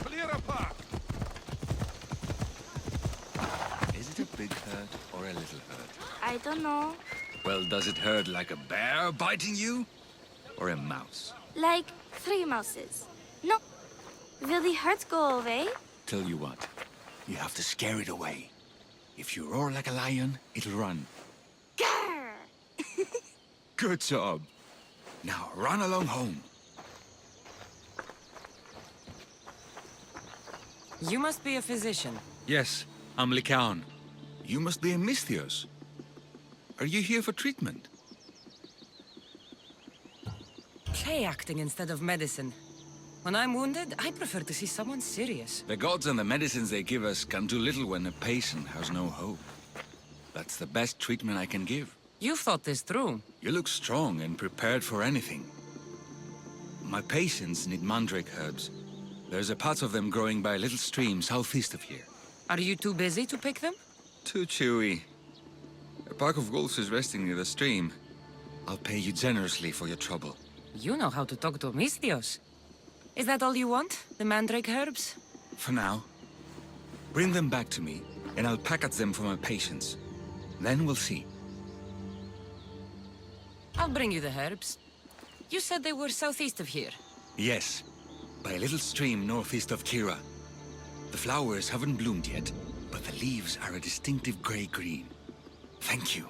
Clear a path. Is it a big hurt or a little hurt? I don't know. Well, does it hurt like a bear biting you? Or a mouse? Like 3 mouses. No. Will the hurt go away? Tell you what, you have to scare it away. If you roar like a lion, it'll run. Grr! Good job. Now run along home. You must be a physician. Yes, I'm Lycaon. You must be a Misthios. Are you here for treatment? Play acting instead of medicine. When I'm wounded, I prefer to see someone serious. The gods and the medicines they give us can do little when a patient has no hope. That's the best treatment I can give. You've thought this through. You look strong and prepared for anything. My patients need mandrake herbs. There's a patch of them growing by a little stream southeast of here. Are you too busy to pick them? Too chewy. A pack of wolves is resting near the stream. I'll pay you generously for your trouble. You know how to talk to Misthios. Is that all you want? The mandrake herbs? For now. Bring them back to me, and I'll package them for my patients. Then we'll see. I'll bring you the herbs. You said they were southeast of here. Yes, by a little stream northeast of Kira. The flowers haven't bloomed yet, but the leaves are a distinctive gray-green. Thank you.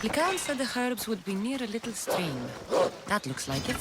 Lycaon said the herbs would be near a little stream. That looks like it.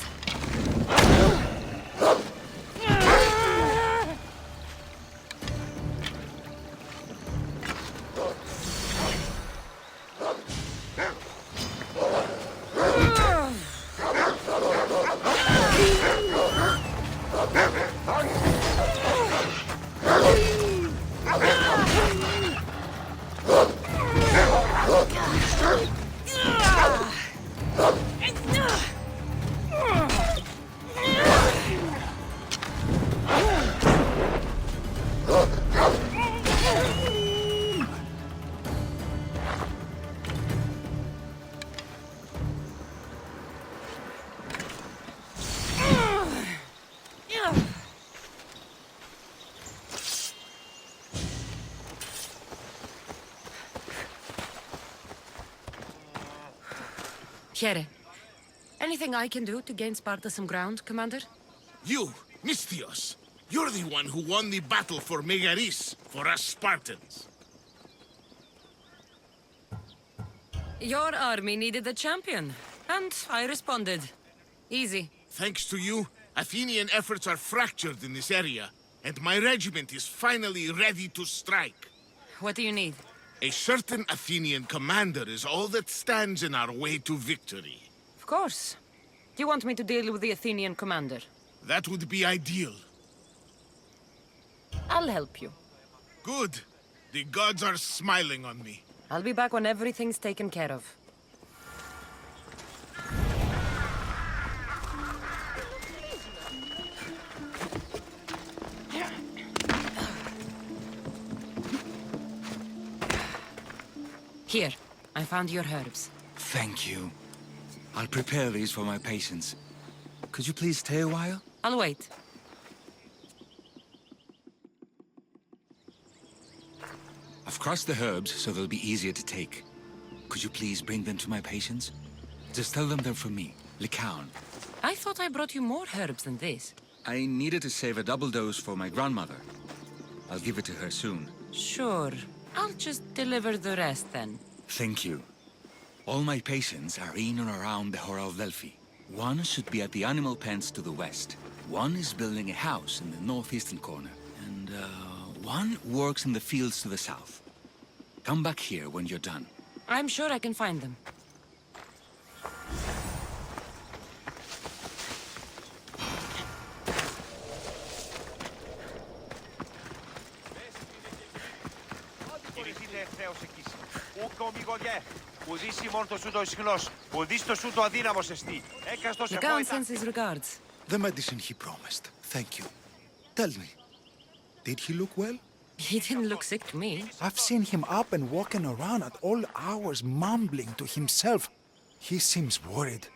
Here. Anything I can do to gain Sparta some ground, Commander? You, Misthios. You're the one who won the battle for Megaris, for us Spartans. Your army needed a champion, and I responded. Easy. Thanks to you, Athenian efforts are fractured in this area, and my regiment is finally ready to strike. What do you need? A certain Athenian commander is all that stands in our way to victory. Of course. Do you want me to deal with the Athenian commander? That would be ideal. I'll help you. Good. The gods are smiling on me. I'll be back when everything's taken care of. Here, I found your herbs. Thank you. I'll prepare these for my patients. Could you please stay a while? I'll wait. I've crushed the herbs so they'll be easier to take. Could you please bring them to my patients? Just tell them they're from me, Lycaon. I thought I brought you more herbs than this. I needed to save a double dose for my grandmother. I'll give it to her soon. Sure. I'll just deliver the rest then. Thank you. All my patients are in or around the Hora of Delphi. One should be at the animal pens to the west. One is building a house in the northeastern corner. And, one works in the fields to the south. Come back here when you're done. I'm sure I can find them. Legaon sends his regards. The medicine he promised. Thank you. Tell me, did he look well? He didn't look sick to me. I've seen him up and walking around at all hours, mumbling to himself. He seems worried.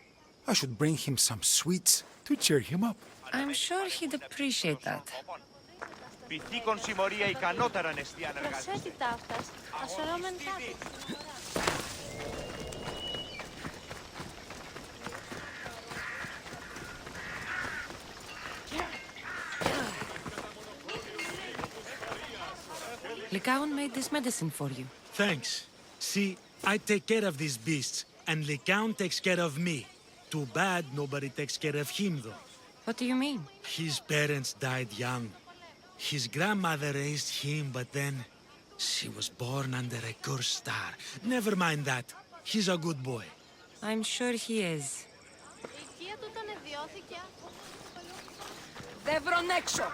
I should bring him some sweets to cheer him up. I'm sure he'd appreciate that. Προσέτητα αυτές. Ασορώμεν κάτι. Legaon made this medicine for you. Thanks. See, I take care of these beasts, and Legaon takes care of me. Too bad nobody takes care of him, though. What do you mean? His parents died young. His grandmother raised him, but then she was born under a cursed star. Never mind that. He's a good boy. I'm sure he is. Η οικία του τον εδιώθηκε. Δεν βρουν έξω!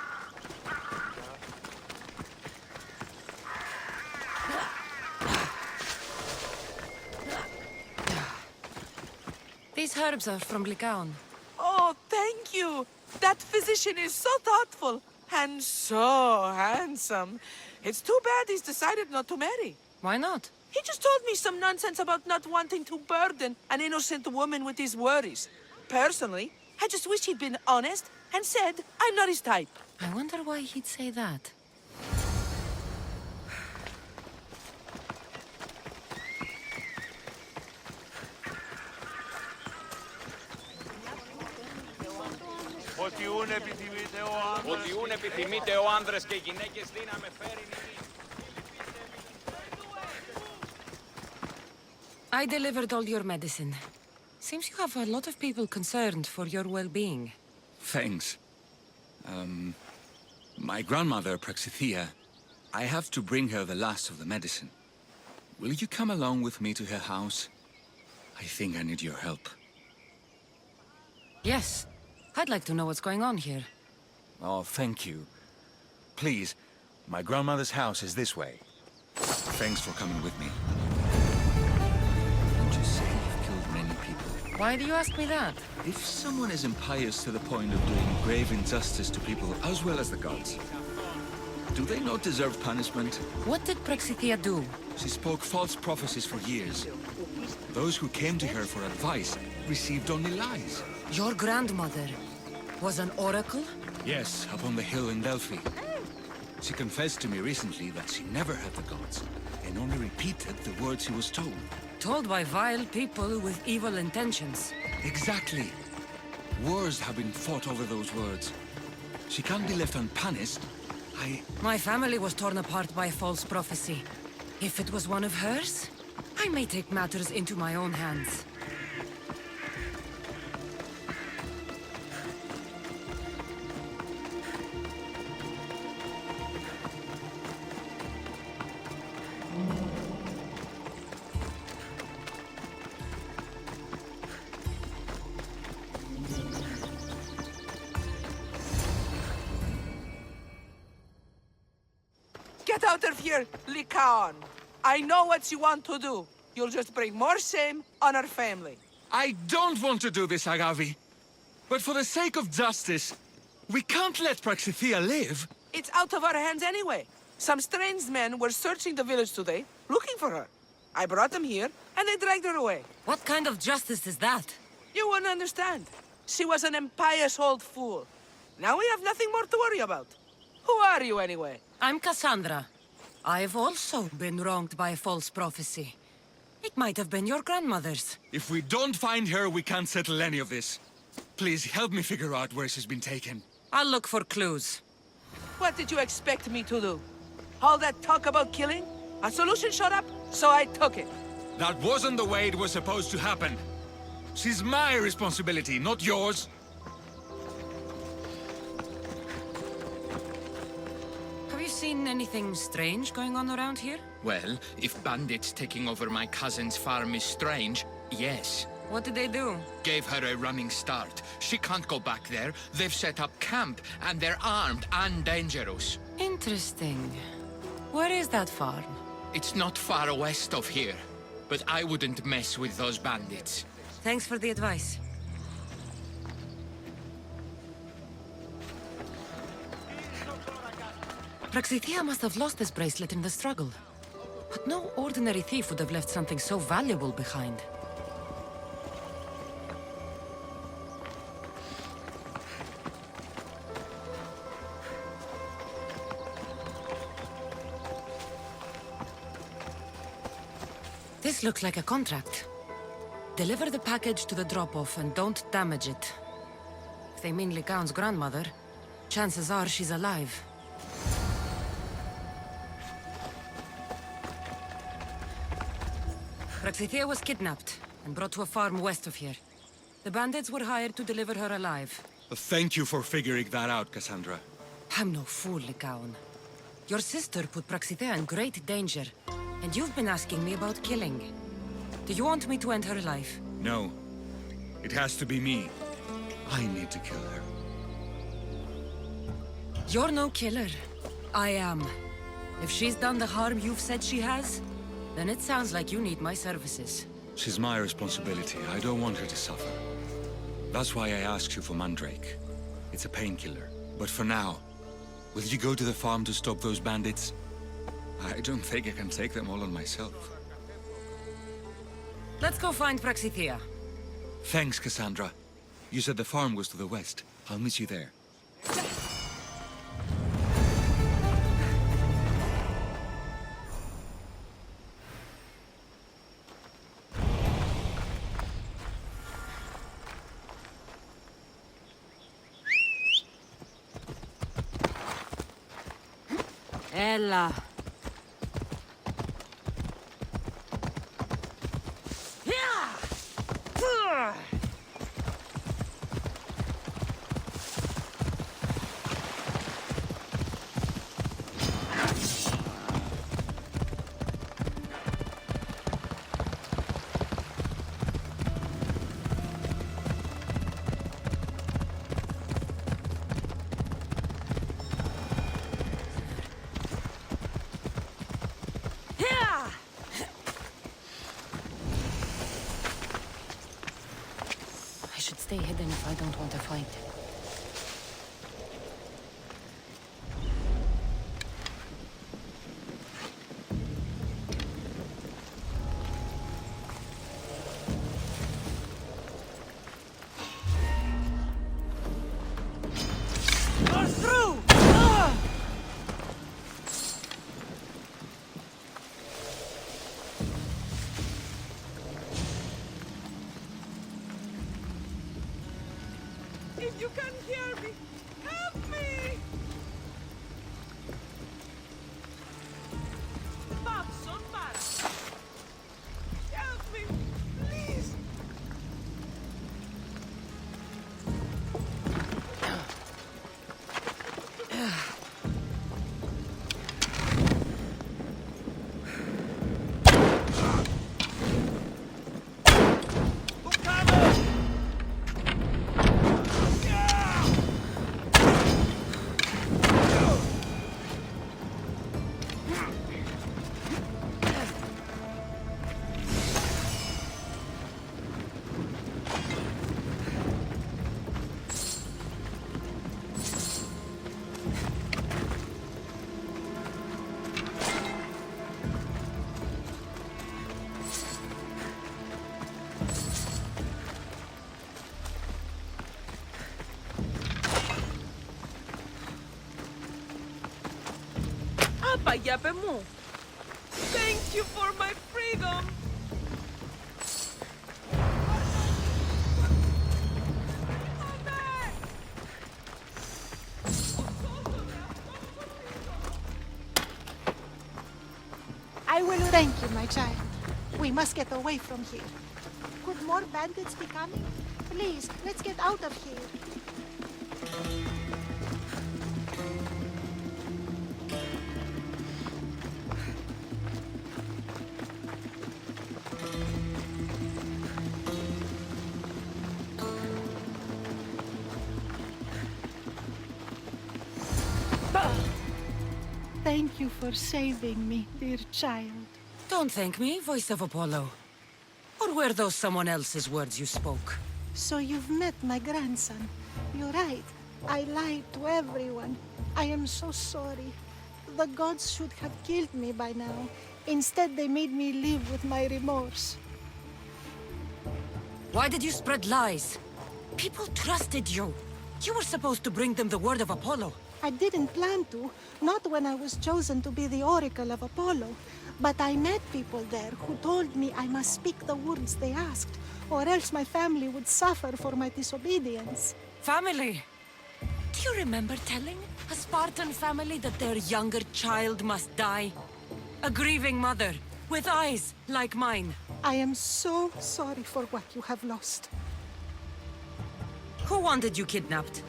These herbs are from Legaon. Oh, thank you. That physician is so thoughtful and so handsome. It's too bad he's decided not to marry. Why not? He just told me some nonsense about not wanting to burden an innocent woman with his worries. Personally, I just wish he'd been honest and said I'm not his type. I wonder why he'd say that. Ότι ούν επιθυμείτε ο άνδρες και γυναίκες δύναμε φέρει νημή. I delivered all your medicine. Seems you have a lot of people concerned for your well-being. Thanks. My grandmother, Praxithea, I have to bring her the last of the medicine. Will you come along with me to her house? I think I need your help. Yes. I'd like to know what's going on here. Oh, thank you. Please, my grandmother's house is this way. Thanks for coming with me. Don't you say you've killed many people? Why do you ask me that? If someone is impious to the point of doing grave injustice to people as well as the gods, do they not deserve punishment? What did Praxithea do? She spoke false prophecies for years. Those who came to her for advice received only lies. Your grandmother was an oracle? Yes, up on the hill in Delphi. She confessed to me recently that she never had the gods, and only repeated the words she was told. Told by vile people with evil intentions. Exactly. Wars have been fought over those words. She can't be left unpunished. My family was torn apart by a false prophecy. If it was one of hers, I may take matters into my own hands. Get out of here, Legaon. I know what you want to do. You'll just bring more shame on our family. I don't want to do this, Agavi. But for the sake of justice, we can't let Praxithea live. It's out of our hands anyway. Some strange men were searching the village today, looking for her. I brought them here, and they dragged her away. What kind of justice is that? You wouldn't understand. She was an impious old fool. Now we have nothing more to worry about. Who are you, anyway? I'm Cassandra. I've also been wronged by a false prophecy. It might have been your grandmother's. If we don't find her, we can't settle any of this. Please help me figure out where she's been taken. I'll look for clues. What did you expect me to do? All that talk about killing? A solution showed up, so I took it. That wasn't the way it was supposed to happen. She's my responsibility, not yours. Have you seen anything strange going on around here? Well, if bandits taking over my cousin's farm is strange, yes. What did they do? Gave her a running start. She can't go back there. They've set up camp, and they're armed and dangerous. Interesting. Where is that farm? It's not far west of here, but I wouldn't mess with those bandits. Thanks for the advice. Praxithea must have lost this bracelet in the struggle. But no ordinary thief would have left something so valuable behind. This looks like a contract. Deliver the package to the drop-off and don't damage it. If they mean Lycaon's grandmother, chances are she's alive. Praxithea was kidnapped and brought to a farm west of here. The bandits were hired to deliver her alive. Thank you for figuring that out, Cassandra. I'm no fool, Lycaon. Your sister put Praxithea in great danger, and you've been asking me about killing. Do you want me to end her life? No. It has to be me. I need to kill her. You're no killer. I am. If she's done the harm you've said she has, then it sounds like you need my services. She's my responsibility. I don't want her to suffer. That's why I asked you for Mandrake. It's a painkiller. But for now, will you go to the farm to stop those bandits? I don't think I can take them all on myself. Let's go find Praxithea. Thanks, Cassandra. You said the farm was to the west. I'll meet you there. Ella. Stay hidden if I don't want to fight. If you can hear me, help me! Babson, help me, please! Yape mo. Thank you for my freedom. I will thank you, my child. We must get away from here. Could more bandits be coming? Please, let's get out of here. you for saving me, dear child. Don't thank me, voice of Apollo. Or were those someone else's words you spoke? So you've met my grandson. You're right. I lied to everyone. I am so sorry. The gods should have killed me by now. Instead, they made me live with my remorse. Why did you spread lies? People trusted you. You were supposed to bring them the word of Apollo. I didn't plan to, not when I was chosen to be the Oracle of Apollo. But I met people there who told me I must speak the words they asked, or else my family would suffer for my disobedience. Family? Do you remember telling a Spartan family that their younger child must die? A grieving mother, with eyes like mine. I am so sorry for what you have lost. Who wanted you kidnapped?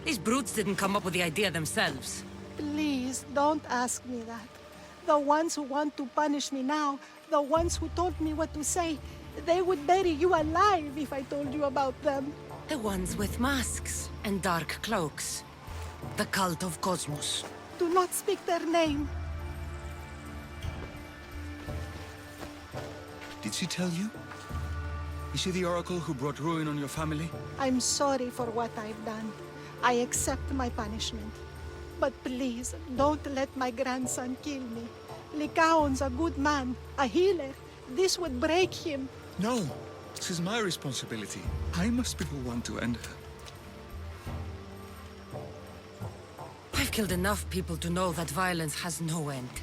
These brutes didn't come up with the idea themselves. Please, don't ask me that. The ones who want to punish me now, the ones who told me what to say, they would bury you alive if I told you about them. The ones with masks and dark cloaks. The cult of Cosmos. Do not speak their name. Did she tell you? Is she the oracle who brought ruin on your family? I'm sorry for what I've done. I accept my punishment. But please, don't let my grandson kill me. Lycaon's a good man, a healer. This would break him. No, this is my responsibility. I must be the one to end her. I've killed enough people to know that violence has no end.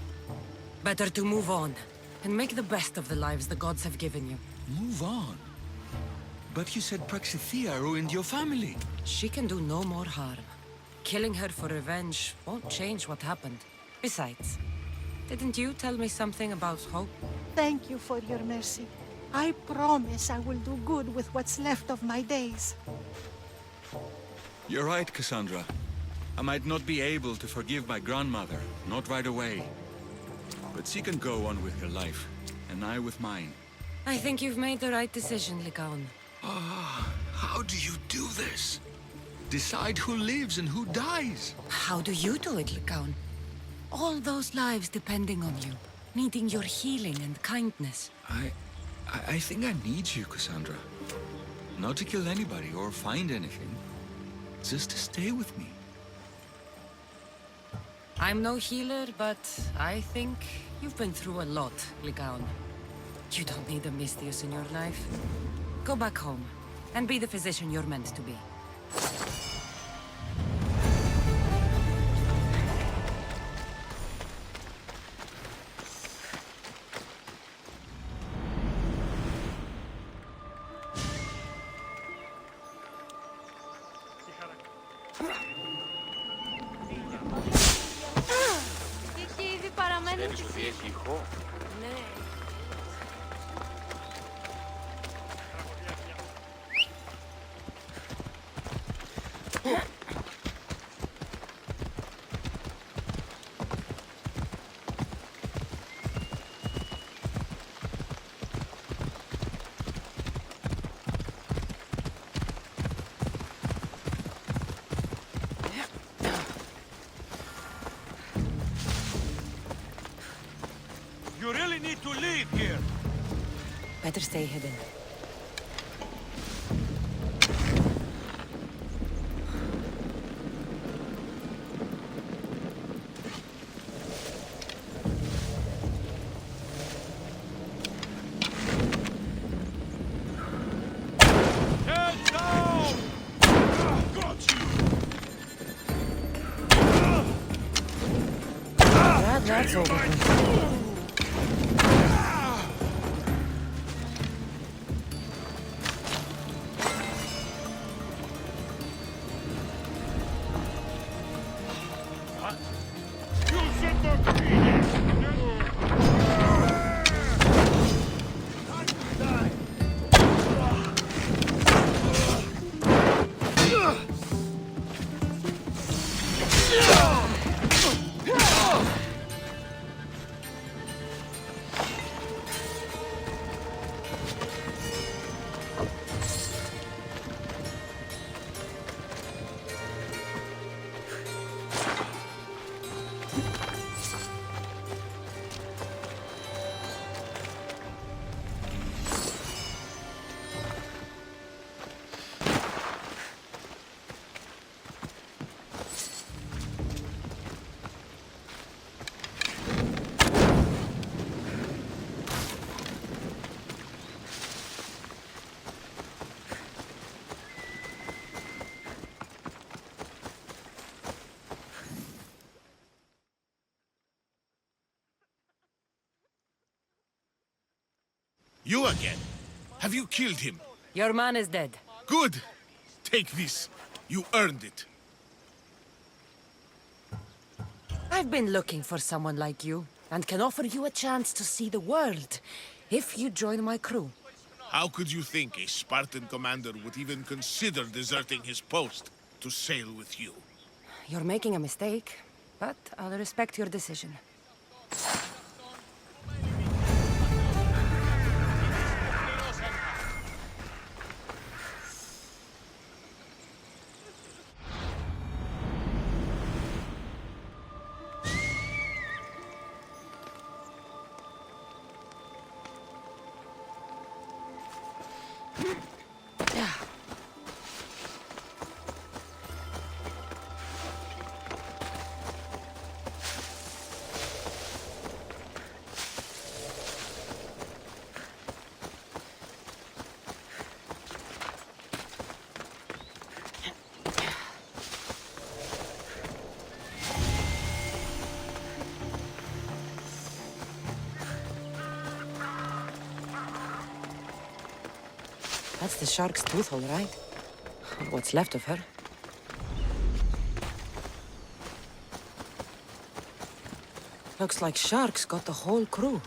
Better to move on, and make the best of the lives the gods have given you. Move on? But you said Praxithea ruined your family. She can do no more harm. Killing her for revenge won't change what happened. Besides, didn't you tell me something about hope? Thank you for your mercy. I promise I will do good with what's left of my days. You're right, Cassandra. I might not be able to forgive my grandmother, not right away. But she can go on with her life, and I with mine. I think you've made the right decision, Lycaon. How do you do this? Decide who lives and who dies? How do you do it, Lycaon? All those lives depending on you, needing your healing and kindness. I think I need you, Cassandra. Not to kill anybody or find anything. Just to stay with me. I'm no healer, but I think you've been through a lot, Lycaon. You don't need a Misthios in your life. Go back home, and be the physician you're meant to be. Δεν σου διέχει ηχό. Ναι. You really need to leave here. Better stay hidden. Head down! Got you! That's over. You again? Have you killed him? Your man is dead. Good! Take this. You earned it. I've been looking for someone like you, and can offer you a chance to see the world, if you join my crew. How could you think a Spartan commander would even consider deserting his post to sail with you? You're making a mistake, but I'll respect your decision. That's the shark's tooth, all right. Or what's left of her. Looks like sharks got the whole crew.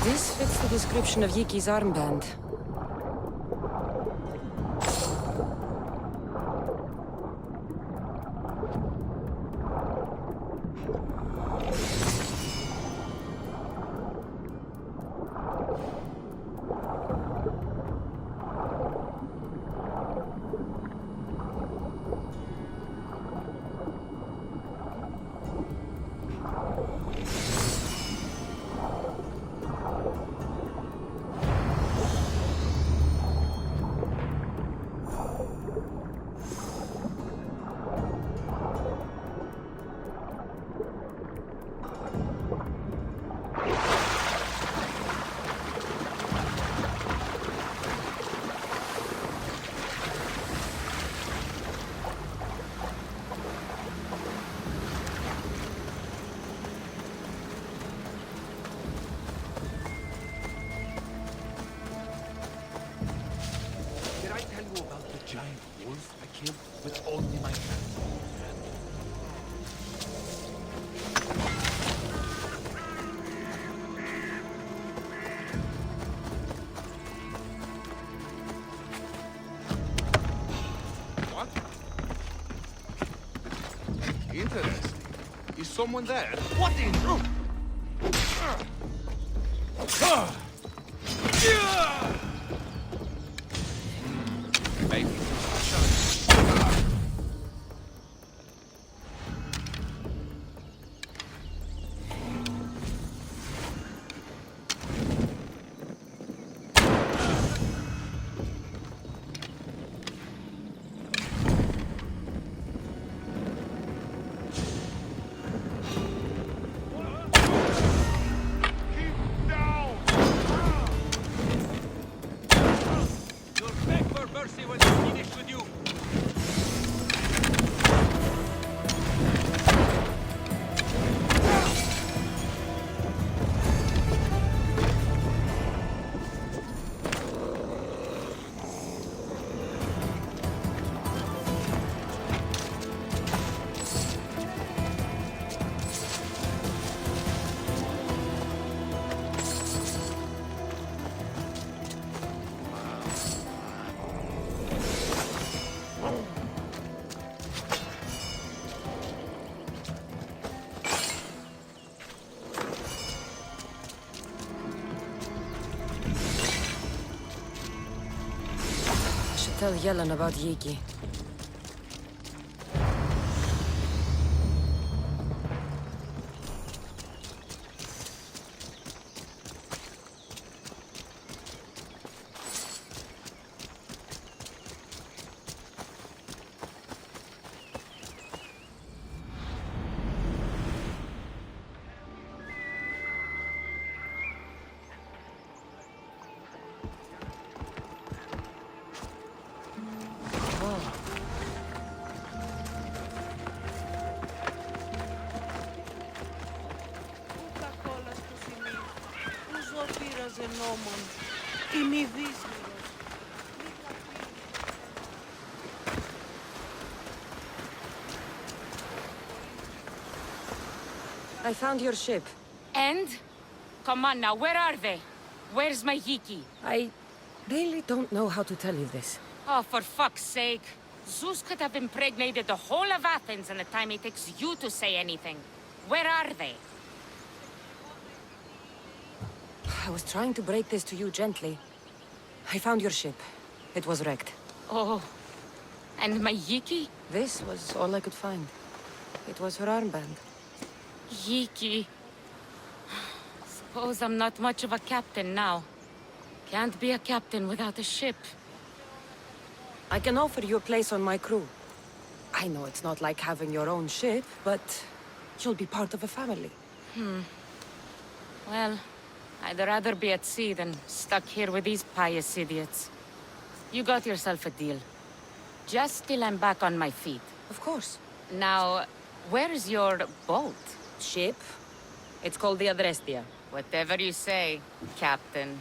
This fits the description of Yiki's armband. Did I tell you about the giant wolf I killed with only my hands? What? Interesting. Is someone there? What in? Maybe. Keep down! Tell Yellen about Yiki. I found your ship. And? Come on now, where are they? Where's my Yiki? I really don't know how to tell you this. Oh, for fuck's sake. Zeus could have impregnated the whole of Athens in the time it takes you to say anything. Where are they? I was trying to break this to you gently. I found your ship. It was wrecked. Oh. And my Yiki? This was all I could find. It was her armband. Yiki. Suppose I'm not much of a captain now. Can't be a captain without a ship. I can offer you a place on my crew. I know it's not like having your own ship, but you'll be part of a family. Well, I'd rather be at sea than stuck here with these pious idiots. You got yourself a deal. Just till I'm back on my feet. Of course. Now, where's your boat? Ship? It's called the Adrestia. Whatever you say, Captain.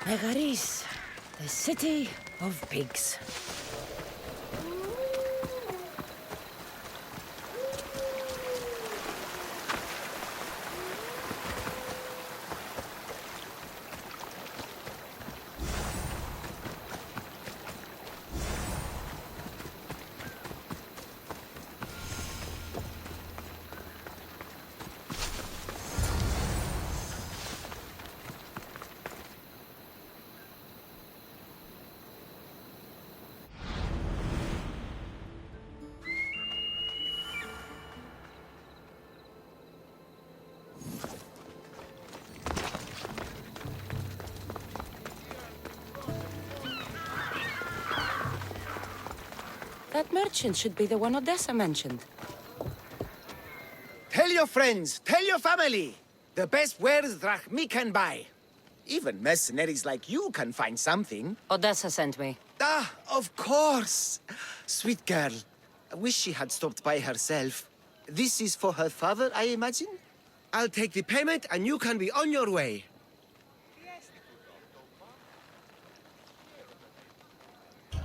Megaris, the city of pigs. That merchant should be the one Odessa mentioned. Tell your friends, tell your family. The best wares drachmi can buy. Even mercenaries like you can find something. Odessa sent me. Ah, of course. Sweet girl. I wish she had stopped by herself. This is for her father, I imagine? I'll take the payment and you can be on your way.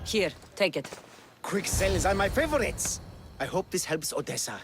Here, take it. Quick sales are my favorites. I hope this helps Odessa.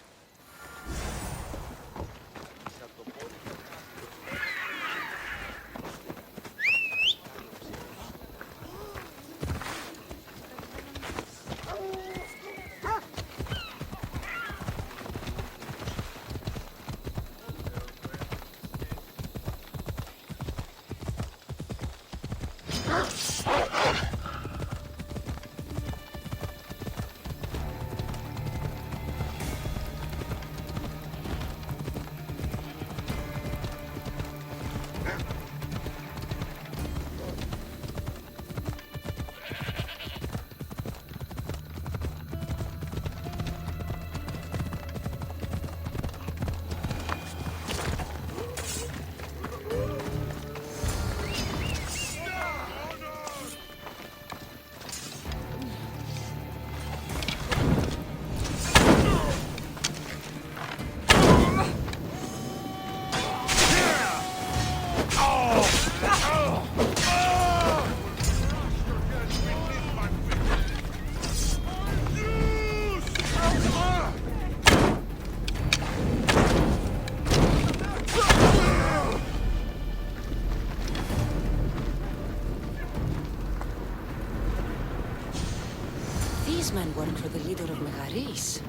These men work for the leader of Megaris.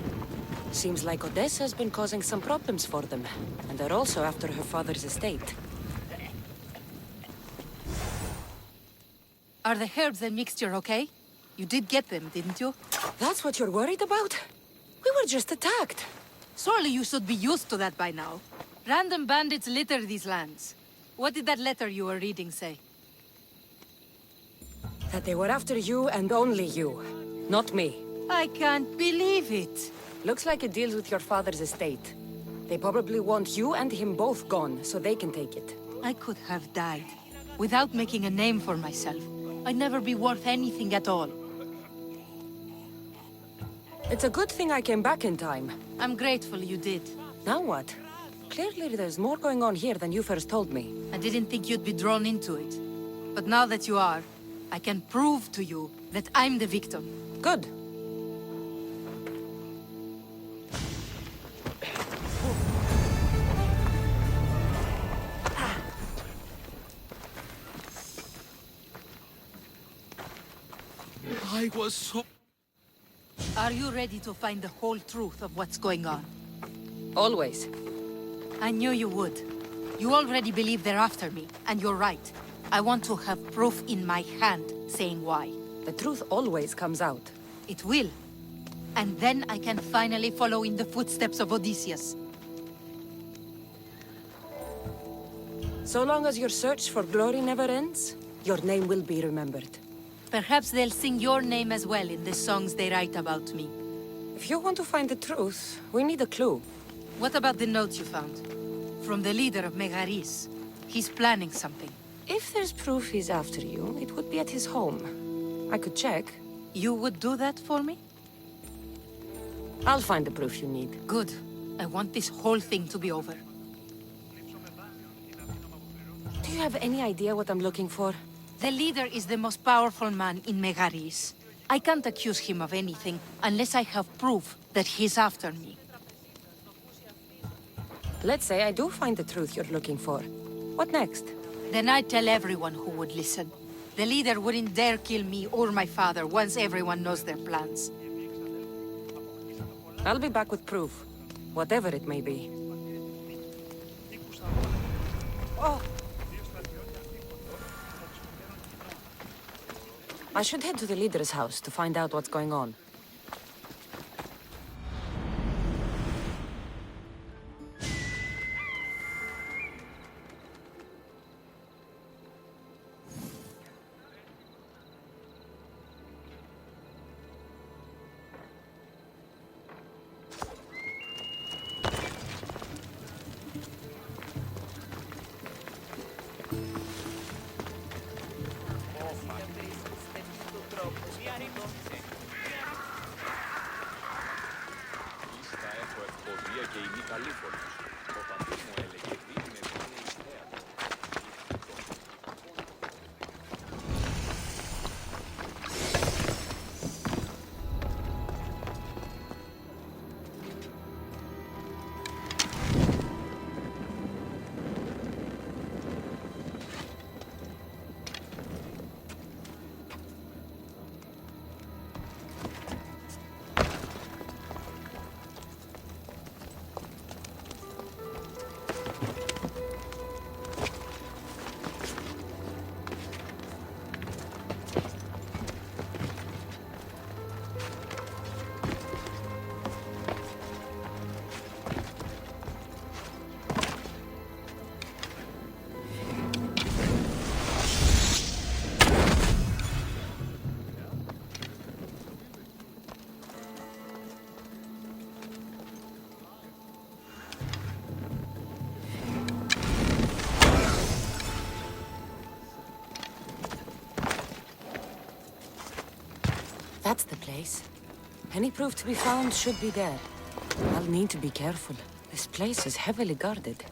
Seems like Odessa's been causing some problems for them, and they're also after her father's estate. Are the herbs and mixture okay? You did get them, didn't you? That's what you're worried about? We were just attacked. Surely you should be used to that by now. Random bandits litter these lands. What did that letter you were reading say? That they were after you and only you, not me. I can't believe it. Looks like it deals with your father's estate. They probably want you and him both gone, so they can take it. I could have died, without making a name for myself. I'd never be worth anything at all. It's a good thing I came back in time. I'm grateful you did. Now what? Clearly there's more going on here than you first told me. I didn't think you'd be drawn into it. But now that you are, I can prove to you that I'm the victim. Good. I was so... Are you ready to find the whole truth of what's going on? Always. I knew you would. You already believe they're after me, and you're right. I want to have proof in my hand saying why. The truth always comes out. It will. And then I can finally follow in the footsteps of Odysseus. So long as your search for glory never ends, your name will be remembered. Perhaps they'll sing your name as well in the songs they write about me. If you want to find the truth, we need a clue. What about the note you found? From the leader of Megaris. He's planning something. If there's proof he's after you, it would be at his home. I could check. You would do that for me? I'll find the proof you need. Good. I want this whole thing to be over. Do you have any idea what I'm looking for? The leader is the most powerful man in Megaris. I can't accuse him of anything unless I have proof that he's after me. Let's say I do find the truth you're looking for. What next? Then I'd tell everyone who would listen. The leader wouldn't dare kill me or my father once everyone knows their plans. I'll be back with proof, whatever it may be. Oh! I should head to the leader's house to find out what's going on. That's the place. Any proof to be found should be there. I'll need to be careful. This place is heavily guarded.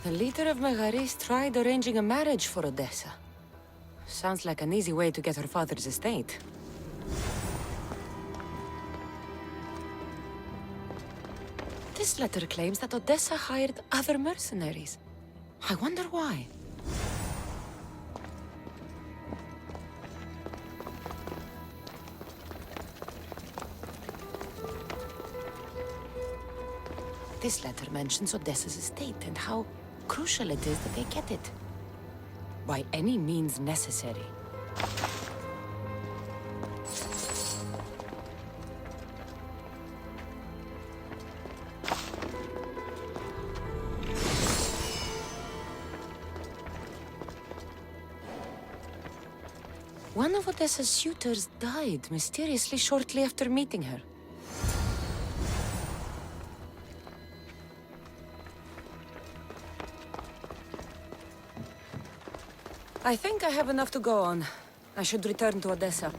The leader of Megaris tried arranging a marriage for Odessa. Sounds like an easy way to get her father's estate. This letter claims that Odessa hired other mercenaries. I wonder why. This letter mentions Odessa's estate and how crucial it is that they get it. By any means necessary. One of Odessa's suitors died mysteriously shortly after meeting her. I think I have enough to go on. I should return to Odessa.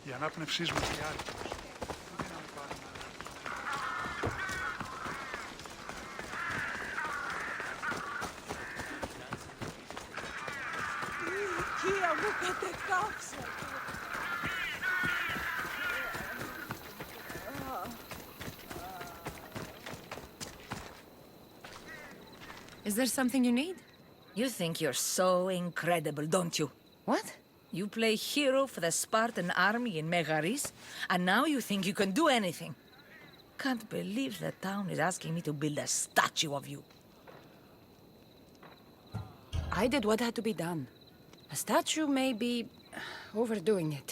Η ανάπνευσής μας και Άρικος. Ηλικία μου κατεκάψατε. Is there something you need? You think you're so incredible, don't you? What? You play hero for the Spartan army in Megaris, and now you think you can do anything. Can't believe the town is asking me to build a statue of you. I did what had to be done. A statue may be overdoing it.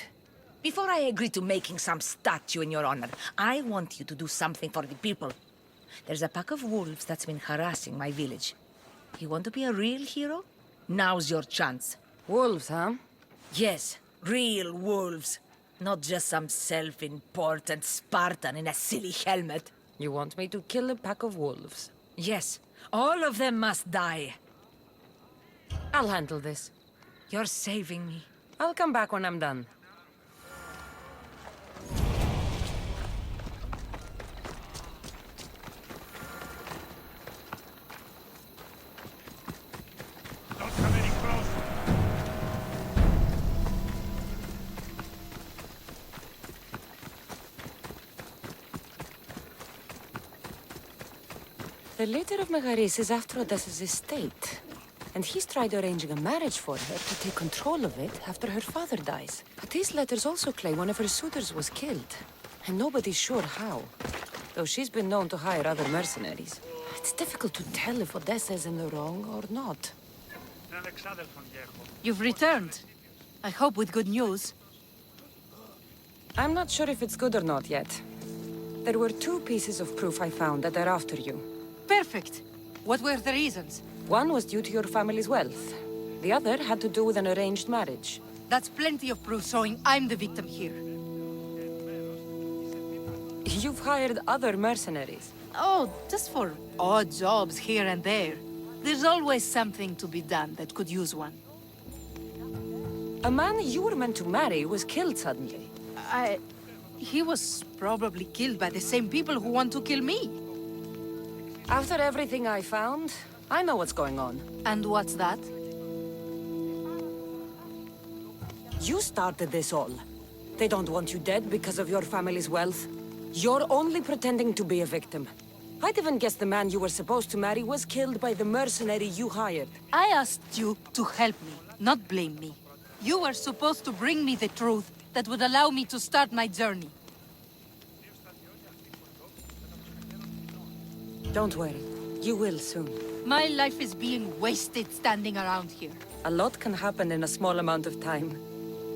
Before I agree to making some statue in your honor, I want you to do something for the people. There's a pack of wolves that's been harassing my village. You want to be a real hero? Now's your chance. Wolves, huh? Yes, real wolves. Not just some self-important Spartan in a silly helmet. You want me to kill a pack of wolves? Yes, all of them must die. I'll handle this. You're saving me. I'll come back when I'm done. Don't come any closer. The leader of Megaris is after Odessa's estate. And he's tried arranging a marriage for her to take control of it after her father dies. But these letters also claim one of her suitors was killed. And nobody's sure how. Though she's been known to hire other mercenaries. It's difficult to tell if Odessa is in the wrong or not. You've returned. I hope with good news. I'm not sure if it's good or not yet. There were 2 pieces of proof I found that are after you. Perfect. What were the reasons? One was due to your family's wealth. The other had to do with an arranged marriage. That's plenty of proof showing I'm the victim here. You've hired other mercenaries. Oh, just for odd jobs here and there. There's always something to be done that could use one. A man you were meant to marry was killed suddenly. He was probably killed by the same people who want to kill me. After everything I found, I know what's going on. And what's that? You started this all. They don't want you dead because of your family's wealth. You're only pretending to be a victim. I'd even guess the man you were supposed to marry was killed by the mercenary you hired. I asked you to help me, not blame me. You were supposed to bring me the truth that would allow me to start my journey. Don't worry. You will soon. My life is being wasted standing around here. A lot can happen in a small amount of time.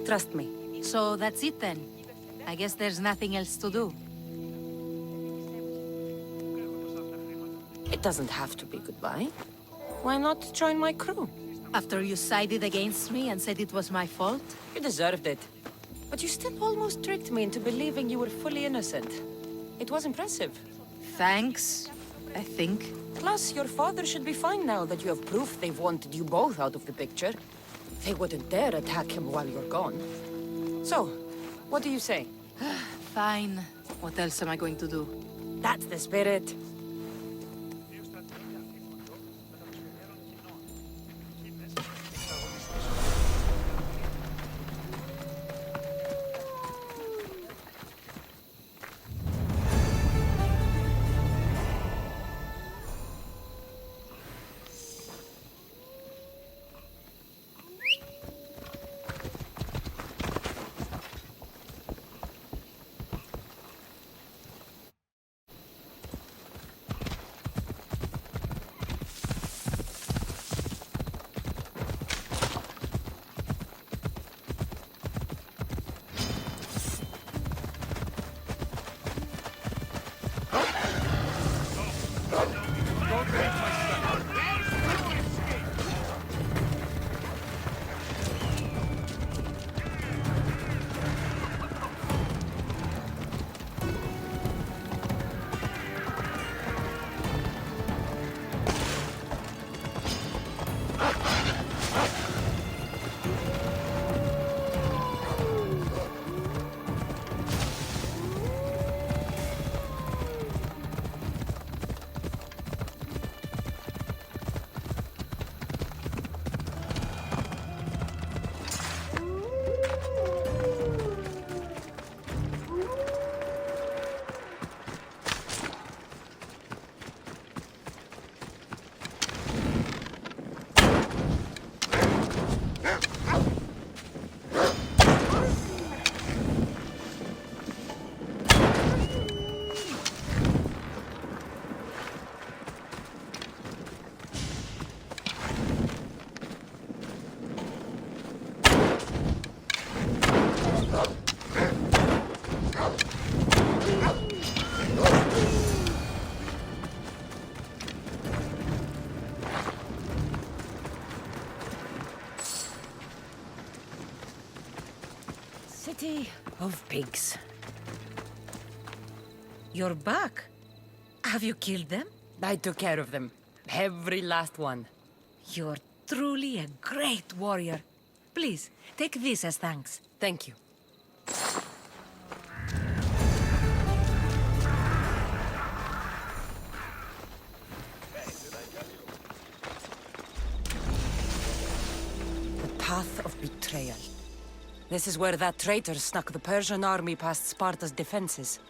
Trust me. So that's it then. I guess there's nothing else to do. It doesn't have to be goodbye. Why not join my crew? After you sided against me and said it was my fault? You deserved it. But you still almost tricked me into believing you were fully innocent. It was impressive. Thanks, I think. Plus, your father should be fine now that you have proof they've wanted you both out of the picture. They wouldn't dare attack him while you're gone. So, what do you say? Fine. What else am I going to do? That's the spirit. City of pigs. You're back. Have you killed them? I took care of them. Every last one. You're truly a great warrior. Please, take this as thanks. Thank you. The path of betrayal. This is where that traitor snuck the Persian army past Sparta's defenses.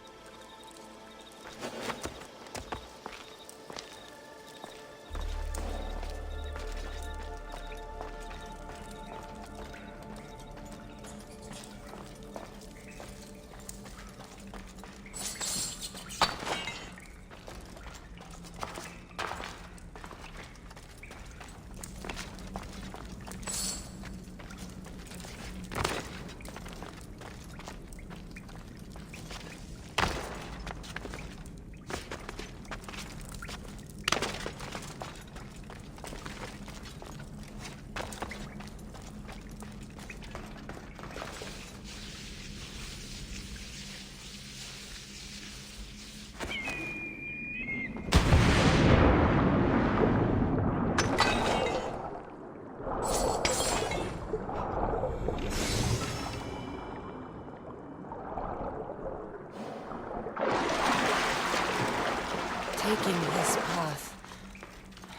taking this path.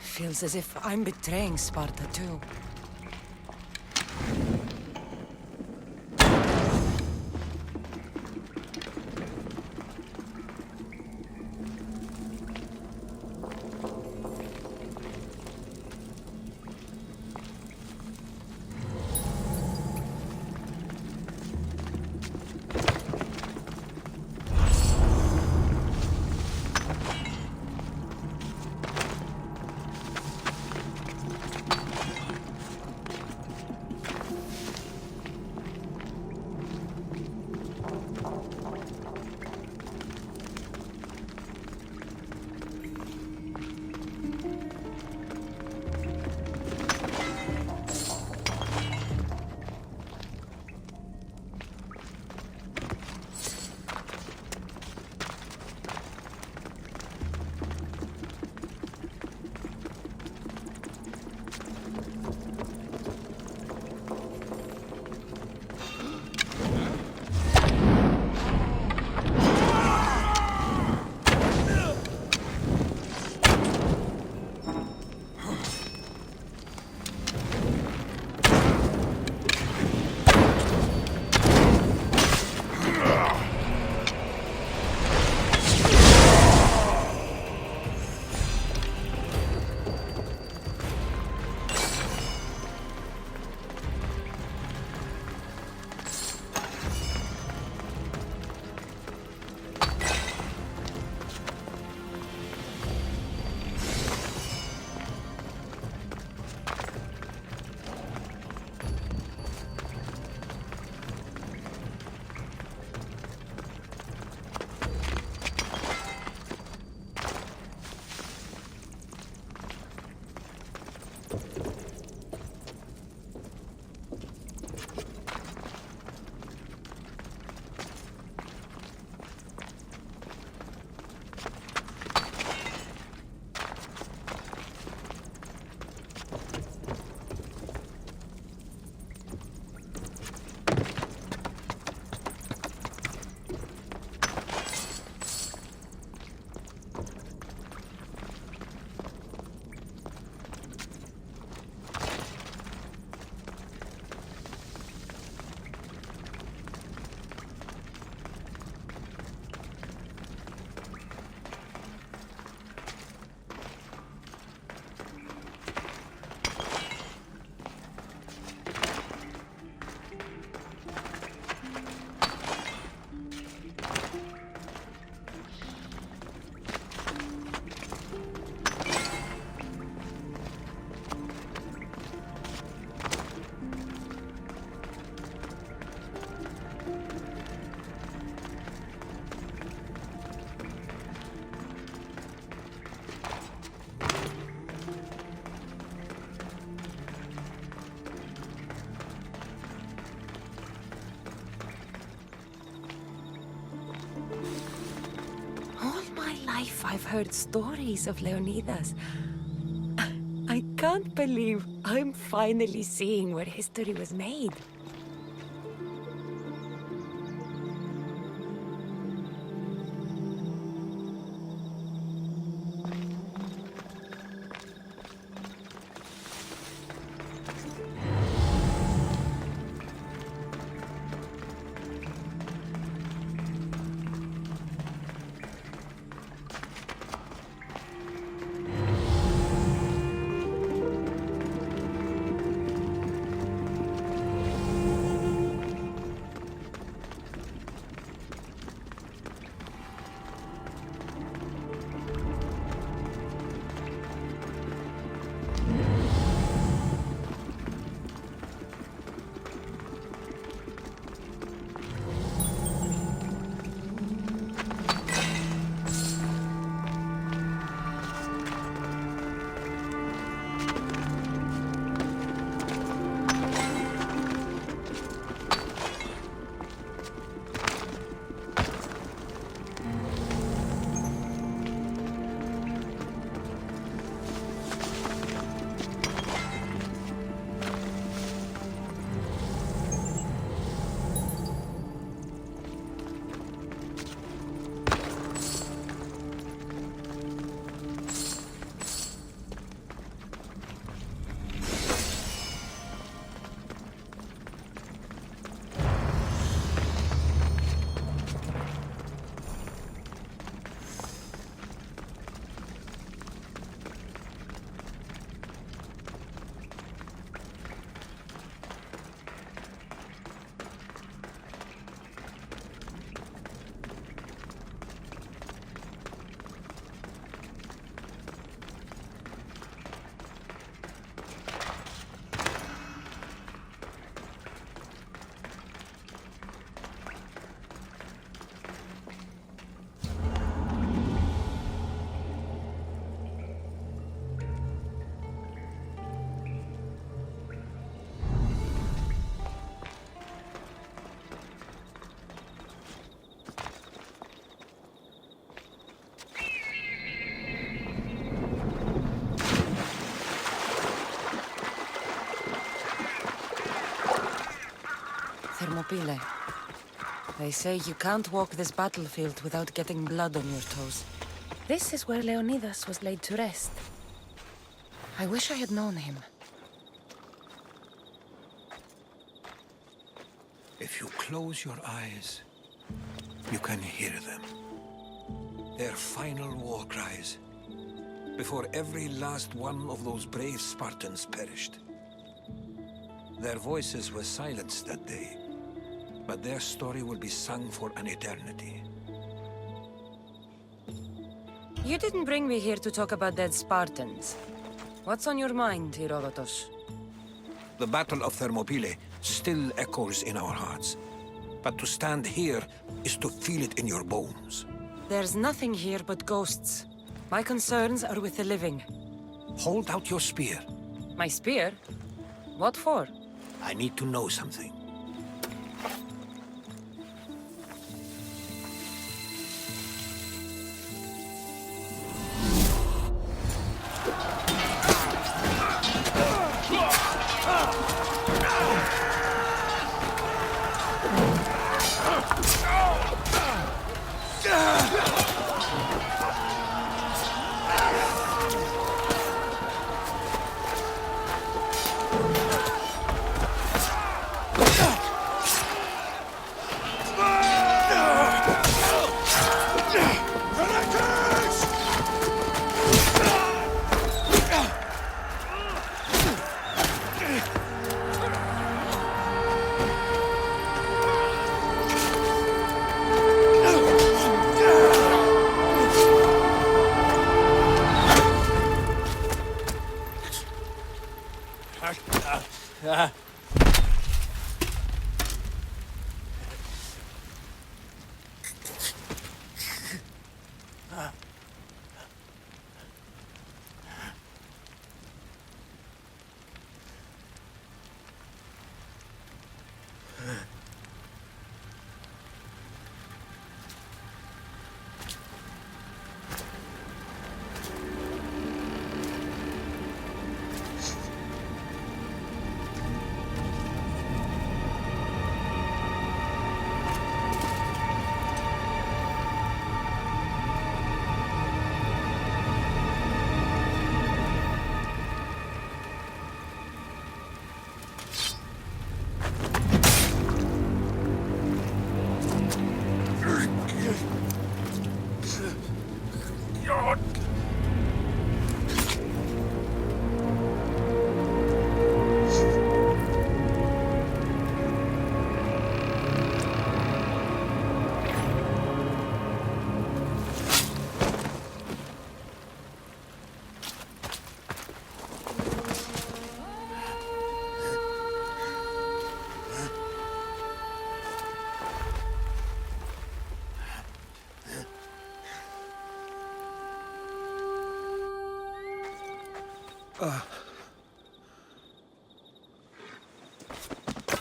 Feels as if I'm betraying Sparta too. I've heard stories of Leonidas. I can't believe I'm finally seeing where history was made. Thermopylae. They say you can't walk this battlefield without getting blood on your toes. This is where Leonidas was laid to rest. I wish I had known him. If you close your eyes, you can hear them. Their final war cries, before every last one of those brave Spartans perished. Their voices were silenced that day, but their story will be sung for an eternity. You didn't bring me here to talk about dead Spartans. What's on your mind, Herodotus? The Battle of Thermopylae still echoes in our hearts. But to stand here is to feel it in your bones. There's nothing here but ghosts. My concerns are with the living. Hold out your spear. My spear? What for? I need to know something.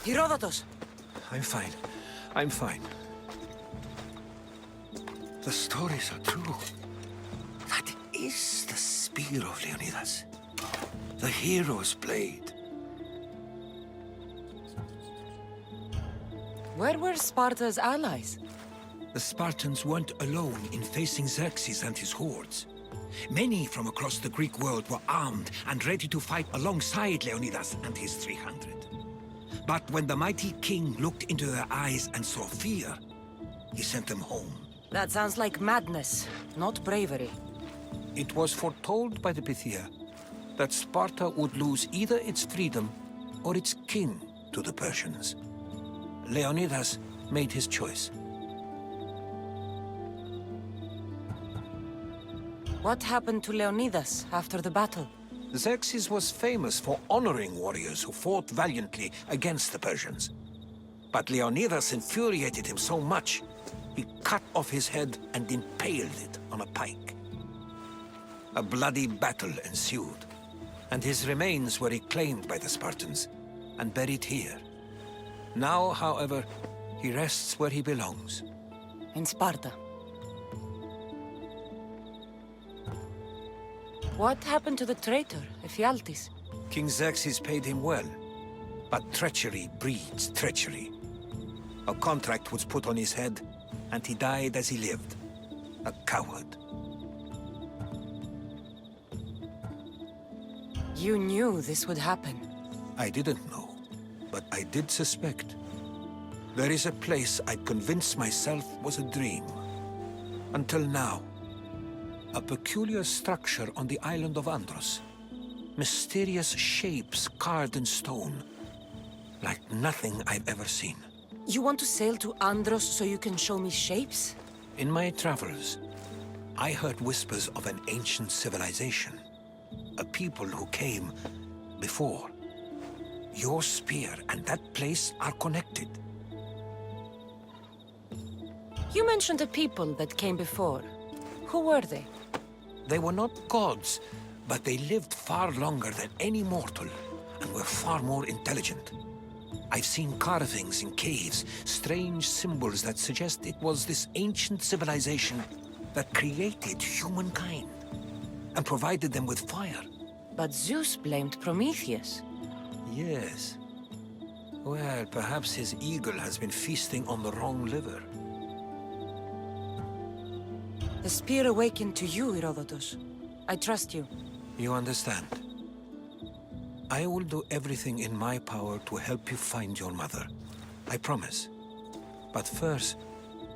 Herodotus! I'm fine. I'm fine. The stories are true. That is the spear of Leonidas. The hero's blade. Where were Sparta's allies? The Spartans weren't alone in facing Xerxes and his hordes. Many from across the Greek world were armed and ready to fight alongside Leonidas and his 300. But when the mighty king looked into their eyes and saw fear, he sent them home. That sounds like madness, not bravery. It was foretold by the Pythia that Sparta would lose either its freedom or its king to the Persians. Leonidas made his choice. What happened to Leonidas after the battle? Xerxes was famous for honoring warriors who fought valiantly against the Persians. But Leonidas infuriated him so much, he cut off his head and impaled it on a pike. A bloody battle ensued, and his remains were reclaimed by the Spartans and buried here. Now, however, he rests where he belongs. In Sparta. What happened to the traitor, Ephialtes? King Xerxes paid him well, but treachery breeds treachery. A contract was put on his head, and he died as he lived. A coward. You knew this would happen. I didn't know, but I did suspect. There is a place I'd convinced myself was a dream. Until now. A peculiar structure on the island of Andros. Mysterious shapes carved in stone. Like nothing I've ever seen. You want to sail to Andros so you can show me shapes? In my travels, I heard whispers of an ancient civilization. A people who came before. Your spear and that place are connected. You mentioned a people that came before. Who were they? They were not gods, but they lived far longer than any mortal, and were far more intelligent. I've seen carvings in caves, strange symbols that suggest it was this ancient civilization that created humankind, and provided them with fire. But Zeus blamed Prometheus. Yes. Well, perhaps his eagle has been feasting on the wrong liver. The spear awakened to you, Herodotus. I trust you. You understand. I will do everything in my power to help you find your mother. I promise. But first,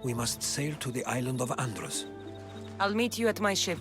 we must sail to the island of Andros. I'll meet you at my ship.